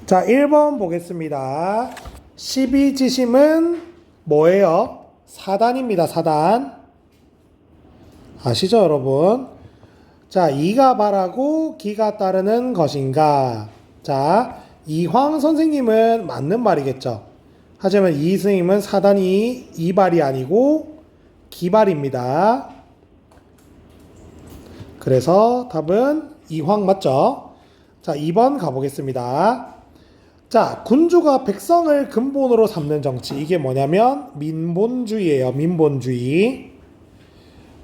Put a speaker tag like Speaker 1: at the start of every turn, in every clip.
Speaker 1: 자, 1번 보겠습니다. 12지심은 뭐예요? 사단입니다. 사단. 아시죠, 여러분? 자, 이가 바라고 기가 따르는 것인가? 자, 이황 선생님은 맞는 말이겠죠. 하지만 이 스님은 사단이 이발이 아니고 기발입니다. 그래서 답은 이황 맞죠? 자, 2번 가보겠습니다. 자, 군주가 백성을 근본으로 삼는 정치. 이게 뭐냐면 민본주의예요. 민본주의.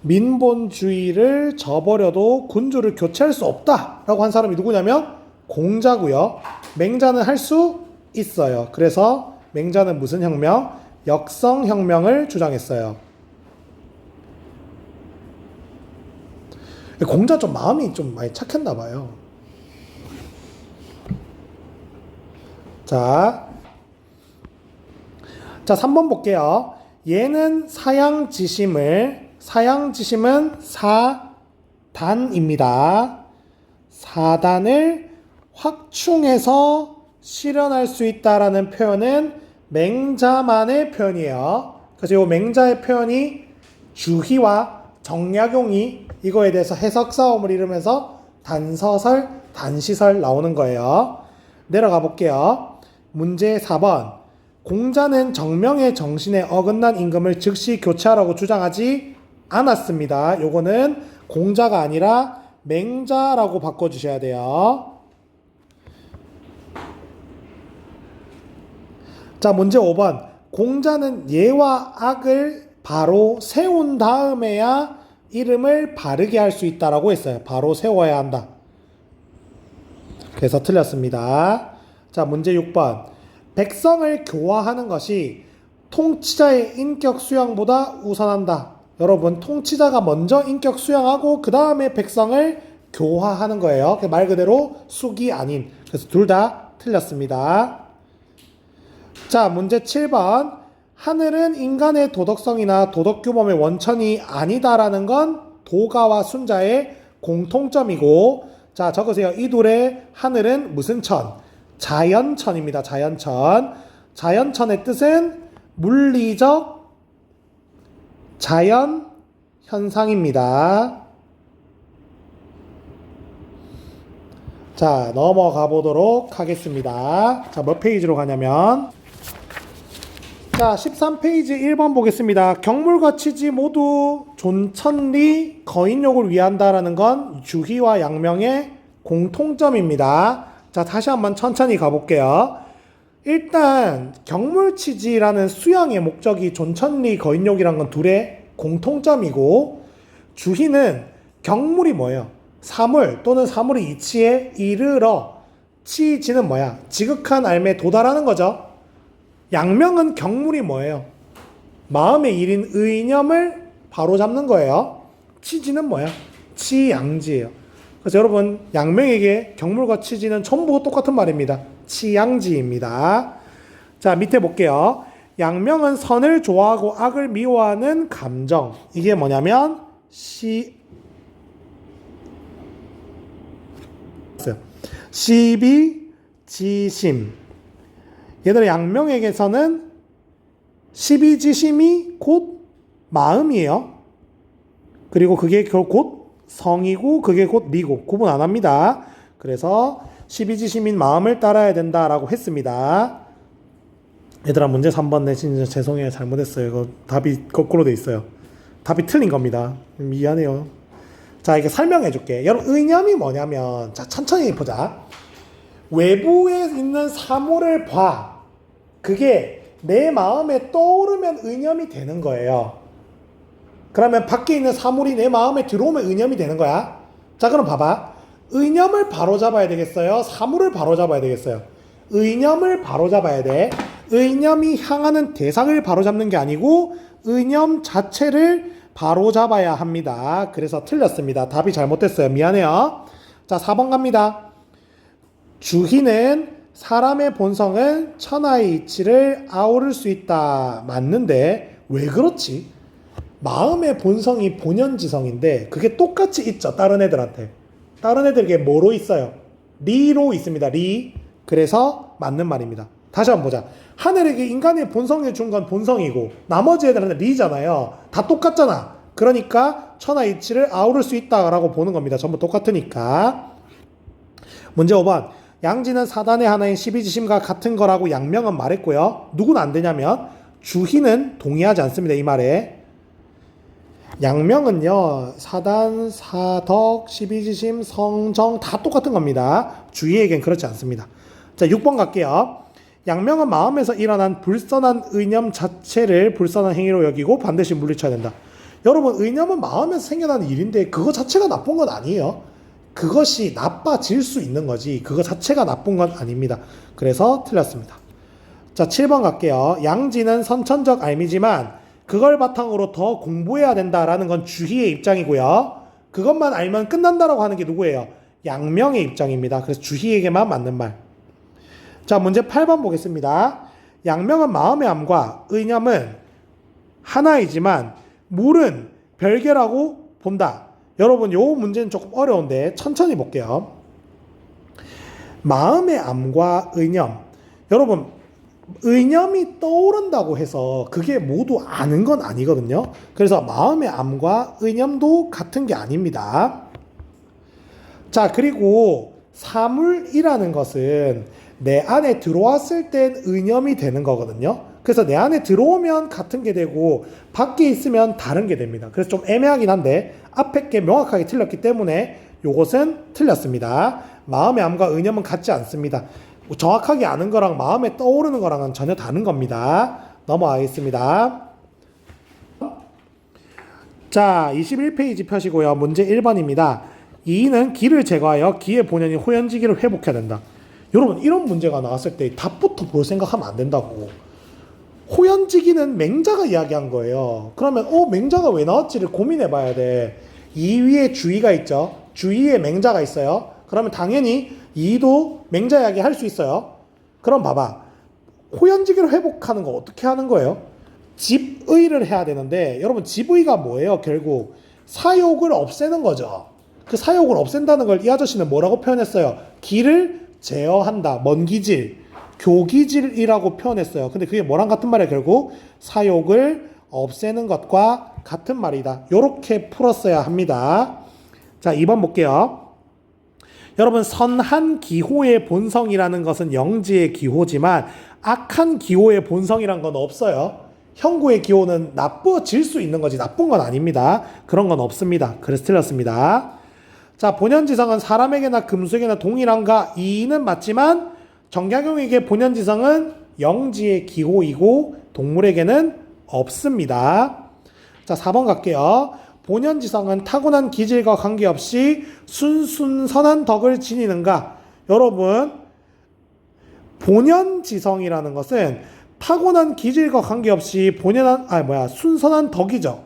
Speaker 1: 민본주의를 저버려도 군주를 교체할 수 없다라고 한 사람이 누구냐면 공자고요. 맹자는 할 수 있어요. 그래서 맹자는 무슨 혁명? 역성혁명을 주장했어요. 공자 좀 마음이 좀 많이 착했나 봐요. 자, 3번 볼게요. 얘는 사양지심은 사단입니다. 사단을 확충해서 실현할 수 있다라는 표현은 맹자만의 표현이에요. 그래서 이 맹자의 표현이 주희와 정약용이 이거에 대해서 해석 싸움을 이루면서 단서설, 단시설 나오는 거예요. 내려가 볼게요. 문제 4번. 공자는 정명의 정신에 어긋난 임금을 즉시 교체하라고 주장하지 않았습니다. 요거는 공자가 아니라 맹자라고 바꿔주셔야 돼요. 자, 문제 5번. 공자는 예와 악을 바로 세운 다음에야 이름을 바르게 할 수 있다라고 했어요. 바로 세워야 한다. 그래서 틀렸습니다. 자, 문제 6번. 백성을 교화하는 것이 통치자의 인격 수양보다 우선한다. 여러분, 통치자가 먼저 인격 수양하고 그 다음에 백성을 교화하는 거예요. 말 그대로 숙이 아닌. 그래서 둘 다 틀렸습니다. 자, 문제 7번. 하늘은 인간의 도덕성이나 도덕규범의 원천이 아니다라는 건 도가와 순자의 공통점이고, 자, 적으세요. 이 둘의 하늘은 무슨 천? 자연천입니다. 자연천. 자연천의 뜻은 물리적 자연 현상입니다. 자, 넘어가 보도록 하겠습니다. 자, 몇 페이지로 가냐면, 자, 13페이지 1번 보겠습니다. 경물과 치지 모두 존천리 거인욕을 위한다라는 건 주희와 양명의 공통점입니다. 자, 다시 한번 천천히 가볼게요. 일단 경물치지라는 수양의 목적이 존천리 거인욕이라는 건 둘의 공통점이고, 주희는 경물이 뭐예요? 사물 또는 사물의 이치에 이르러, 치지는 뭐야? 지극한 알매에 도달하는 거죠. 양명은 경물이 뭐예요? 마음의 일인 의념을 바로잡는 거예요. 치지는 뭐야? 치양지예요. 그래서 여러분, 양명에게 경물과 치지는 전부 똑같은 말입니다. 치양지입니다. 자, 밑에 볼게요. 양명은 선을 좋아하고 악을 미워하는 감정. 이게 뭐냐면 시비지심. 얘들아, 양명에게서는 시비지심이 곧 마음이에요. 그리고 그게 곧 성이고 그게 곧 리고 구분 안 합니다. 그래서 시비지심인 마음을 따라야 된다라고 했습니다. 얘들아, 문제 3번 내 진짜 죄송해요. 잘못했어요. 이거 답이 거꾸로 돼 있어요. 답이 틀린 겁니다. 미안해요. 자, 이거 설명해 줄게. 여러분, 의념이 뭐냐면, 자, 천천히 보자. 외부에 있는 사물을 봐. 그게 내 마음에 떠오르면 의념이 되는 거예요. 그러면 밖에 있는 사물이 내 마음에 들어오면 의념이 되는 거야. 자, 그럼 봐봐. 의념을 바로잡아야 되겠어요? 사물을 바로잡아야 되겠어요? 의념을 바로잡아야 돼. 의념이 향하는 대상을 바로잡는 게 아니고 의념 자체를 바로잡아야 합니다. 그래서 틀렸습니다. 답이 잘못됐어요. 미안해요. 자, 4번 갑니다. 주희는 사람의 본성은 천하의 이치를 아우를 수 있다. 맞는데 왜 그렇지? 마음의 본성이 본연지성인데 그게 똑같이 있죠. 다른 애들한테. 다른 애들에게 뭐로 있어요? 리로 있습니다. 리. 그래서 맞는 말입니다. 다시 한번 보자. 하늘에게 인간의 본성을 준 건 본성이고 나머지 애들은 리잖아요. 다 똑같잖아. 그러니까 천하 이치를 아우를 수 있다라고 보는 겁니다. 전부 똑같으니까. 문제 5번. 양지는 사단의 하나인 십이지심과 같은 거라고 양명은 말했고요. 누구는 안 되냐면 주희는 동의하지 않습니다. 이 말에. 양명은요, 사단, 사덕, 십이지심, 성정 다 똑같은 겁니다. 주희에겐 그렇지 않습니다. 자, 6번 갈게요. 양명은 마음에서 일어난 불선한 의념 자체를 불선한 행위로 여기고 반드시 물리쳐야 된다. 여러분, 의념은 마음에서 생겨나는 일인데 그거 자체가 나쁜 건 아니에요. 그것이 나빠질 수 있는 거지 그거 자체가 나쁜 건 아닙니다. 그래서 틀렸습니다. 자, 7번 갈게요. 양지는 선천적 알미지만 그걸 바탕으로 더 공부해야 된다라는 건 주희의 입장이고요. 그것만 알면 끝난다라고 하는 게 누구예요? 양명의 입장입니다. 그래서 주희에게만 맞는 말. 자, 문제 8번 보겠습니다. 양명은 마음의 암과 의념은 하나이지만 물은 별개라고 본다. 여러분, 요 문제는 조금 어려운데 천천히 볼게요. 마음의 암과 의념. 여러분, 의념이 떠오른다고 해서 그게 모두 아는 건 아니거든요. 그래서 마음의 암과 의념도 같은 게 아닙니다. 자, 그리고 사물이라는 것은 내 안에 들어왔을 땐 의념이 되는 거거든요. 그래서 내 안에 들어오면 같은 게 되고 밖에 있으면 다른 게 됩니다. 그래서 좀 애매하긴 한데 앞에 게 명확하게 틀렸기 때문에 요것은 틀렸습니다. 마음의 암과 의념은 같지 않습니다. 정확하게 아는 거랑 마음에 떠오르는 거랑은 전혀 다른 겁니다. 넘어가겠습니다. 자, 21페이지 펴시고요. 문제 1번입니다. 이는 기를 제거하여 기의 본연인 호연지기를 회복해야 된다. 여러분, 이런 문제가 나왔을 때 답부터 볼 생각하면 안 된다고. 호연지기는 맹자가 이야기한 거예요. 그러면 맹자가 왜 나왔지를 고민해 봐야 돼. 이 위에 주의가 있죠. 주의에 맹자가 있어요. 그러면 당연히 이도 맹자 이야기 할 수 있어요. 그럼 봐봐. 호연지기를 회복하는 거 어떻게 하는 거예요? 집의를 해야 되는데 여러분, 집의가 뭐예요? 결국 사욕을 없애는 거죠. 그 사욕을 없앤다는 걸 이 아저씨는 뭐라고 표현했어요? 기를 제어한다. 먼기질, 교기질이라고 표현했어요. 근데 그게 뭐랑 같은 말이에요? 결국 사욕을 없애는 것과 같은 말이다. 요렇게 풀었어야 합니다. 자, 2번 볼게요. 여러분, 선한 기호의 본성이라는 것은 영지의 기호지만 악한 기호의 본성이란 건 없어요. 형구의 기호는 나빠질 수 있는 거지 나쁜 건 아닙니다. 그런 건 없습니다. 그래서 틀렸습니다. 자, 본연지성은 사람에게나 금수에게나 동일한가? 이는 맞지만 정약용에게 본연지성은 영지의 기호이고 동물에게는 없습니다. 자, 4번 갈게요. 본연지성은 타고난 기질과 관계없이 순순선한 덕을 지니는가? 여러분, 본연지성이라는 것은 타고난 기질과 관계없이 순선한 덕이죠.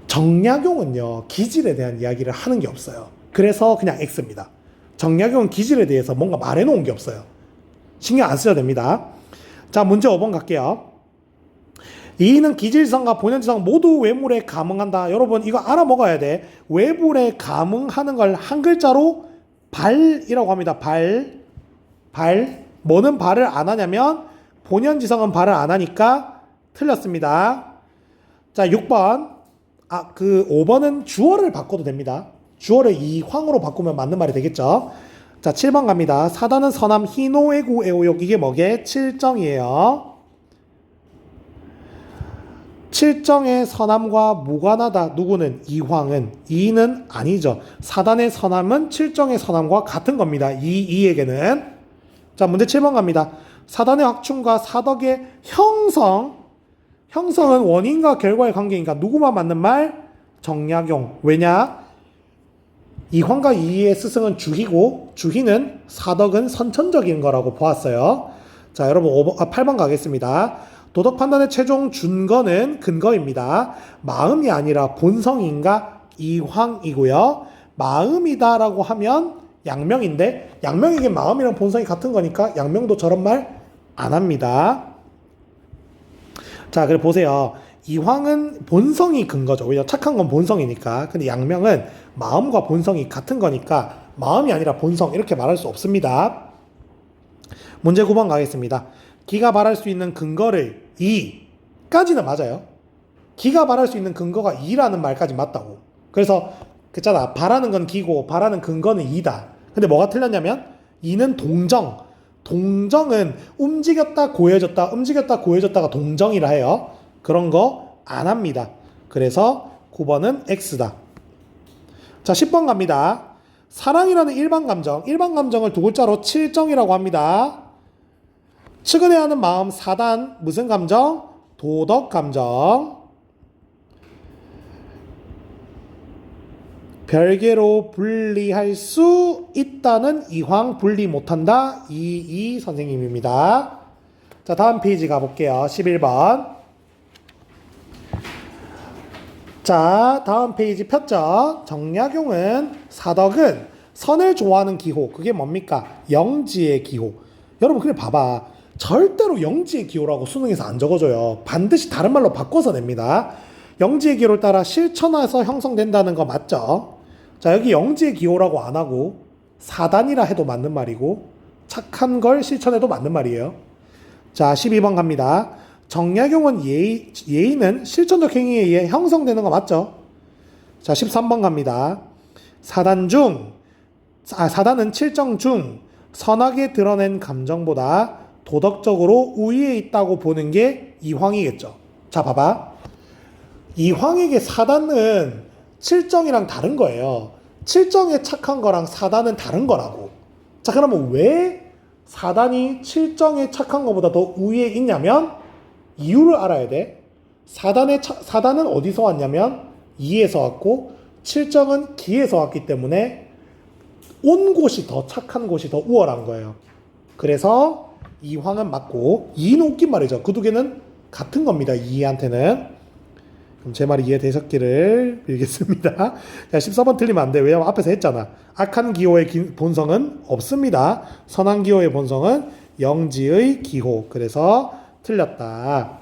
Speaker 1: 정약용은요, 기질에 대한 이야기를 하는 게 없어요. 그래서 그냥 X입니다. 정약용은 기질에 대해서 뭔가 말해놓은 게 없어요. 신경 안 쓰셔도 됩니다. 자, 문제 5번 갈게요. 이는 기질성과 본연지성 모두 외물에 감응한다. 여러분, 이거 알아먹어야 돼. 외물에 감응하는 걸 한 글자로 발이라고 합니다. 발. 뭐는 발을 안 하냐면 본연지성은 발을 안 하니까 틀렸습니다. 자, 6번. 5번은 주어를 바꿔도 됩니다. 주어를 이황으로 바꾸면 맞는 말이 되겠죠. 자, 7번 갑니다. 사단은 선함 희노애구 애오욕. 이게 뭐게? 칠정이에요. 칠정의 선함과 무관하다. 누구는? 이황은. 이는 아니죠. 사단의 선함은 칠정의 선함과 같은 겁니다. 이에게는. 자, 문제 7번 갑니다. 사단의 확충과 사덕의 형성은 원인과 결과의 관계니까 누구만 맞는 말? 정약용. 왜냐? 이황과 이의 스승은 주희고 주희는 사덕은 선천적인 거라고 보았어요. 자, 여러분 8번 가겠습니다. 도덕 판단의 최종 준거는 근거입니다. 마음이 아니라 본성인가? 이황이고요. 마음이다라고 하면 양명인데 양명에게 마음이랑 본성이 같은 거니까 양명도 저런 말 안 합니다. 자, 그래 보세요. 이황은 본성이 근거죠. 왜냐면 착한 건 본성이니까. 근데 양명은 마음과 본성이 같은 거니까 마음이 아니라 본성 이렇게 말할 수 없습니다. 문제 9번 가겠습니다. 기가 말할 수 있는 근거를 2까지는 맞아요. 기가 말할 수 있는 근거가 2라는 말까지 맞다고. 그래서 그잖아. 바라는 건 기고 바라는 근거는 2다. 근데 뭐가 틀렸냐면 2는 동정. 동정은 움직였다 고해졌다 움직였다 고해졌다가 동정이라 해요. 그런 거 안 합니다. 그래서 9번은 X다. 자, 10번 갑니다. 사랑이라는 일반 감정을 두 글자로 칠정이라고 합니다. 측은해야 하는 마음 4단 무슨 감정? 도덕 감정. 별개로 분리할 수 있다는 이황 분리 못한다 이이 선생님입니다. 자, 다음 페이지 가볼게요. 11번. 자, 다음 페이지 폈죠. 정약용은 사덕은 선을 좋아하는 기호. 그게 뭡니까? 영지의 기호. 여러분 그래 봐봐. 절대로 영지의 기호라고 수능에서 안 적어줘요. 반드시 다른 말로 바꿔서 냅니다. 영지의 기호를 따라 실천해서 형성된다는 거 맞죠? 자, 여기 영지의 기호라고 안 하고 사단이라 해도 맞는 말이고 착한 걸 실천해도 맞는 말이에요. 자, 12번 갑니다. 정약용은 예의는 실천적 행위에 의해 형성되는 거 맞죠? 자, 13번 갑니다. 사단은 칠정 중 선하게 드러낸 감정보다 도덕적으로 우위에 있다고 보는 게 이황이겠죠. 자, 봐봐. 이황에게 사단은 칠정이랑 다른 거예요. 칠정에 착한 거랑 사단은 다른 거라고. 자, 그러면 왜 사단이 칠정에 착한 것보다 더 우위에 있냐면 이유를 알아야 돼. 사단은 어디서 왔냐면 이에서 왔고 칠정은 기에서 왔기 때문에 온 곳이 더 착한 곳이 더 우월한 거예요. 그래서 이황은 맞고 이는 웃긴 말이죠. 그 두 개는 같은 겁니다. 이한테는. 그럼 제 말이 이해되셨기를 빌겠습니다. 자, 14번 틀리면 안 돼. 왜냐면 앞에서 했잖아. 악한 기호의 본성은 없습니다. 선한 기호의 본성은 영지의 기호. 그래서 틀렸다.